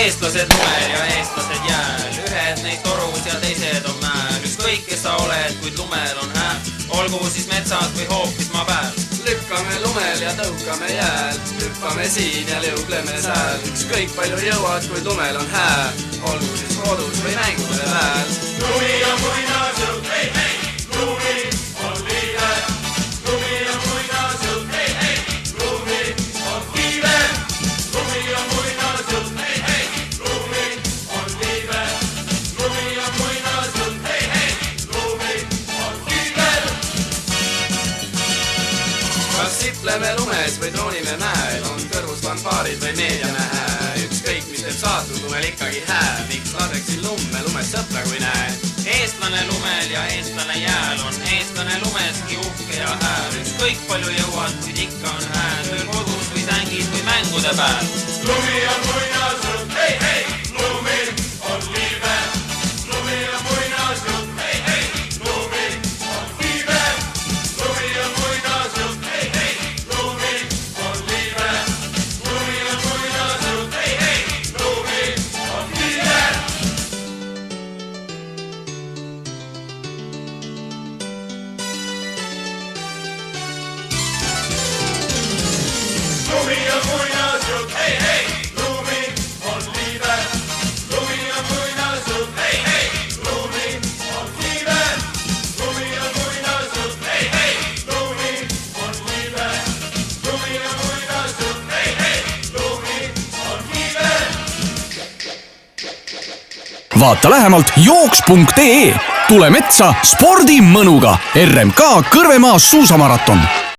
Eestlased lumel ja eestlased jääl, ühed neid torus ja teised on mäel. Ükskõik kes sa oled, kuid lumel on hää, olgu siis metsad või hoopis maa pääl. Lükkame lumel ja tõukame jääl, hüppame siin ja liugleme sääl. Ükskõik palju jõuad, kuid lumel on hää, olgu siis kodus või mängude pääl. Lumi on muinasjutt, hei, hei, lumi on liive. Lumi on muinasjutt, hei, hei, lumi on liive. Lumi on muinasjutt, hei, hei, lumi on liive. Lumi on muinasjutt, hei, hei, lumi on liive. Kas sipleme lumes või troonime mäel, on kõrvus fanfaarid või meediamäe. Ükskõik mis teeb saatud, lumel ikkagi hää, miks laseksin lumme lumes sõpra kui näe. Eestlane lumel ja eestlane jääl on eestlane lumeski uhke ja hääl. Ükskõik palju jõuad, kuid ikka on hääl, tööl kodus või sängis või mängude pääl. Lumi on muinasjutt, hei, hei, lumi on liive. Lumi on muinasjutt, hei, hei, lumi on liive. Lumi on muinasjutt, hei, hei, lumi on liive. Lumi on muinasjutt, hei, hei, lumi on liive. Lumi on muinasjutt, hei, hei, lumi on liive. Lumi on muinasjutt, hei, hei, lumi on liive. Lumi on muinasjutt, hei, hei, lumi on liive. Lumi on muinasjutt, hei, hei, lumi on liive. Vaata lähemalt jooks.ee. Tule metsa spordimõnuga. RMK Kõrvemaa suusamaraton.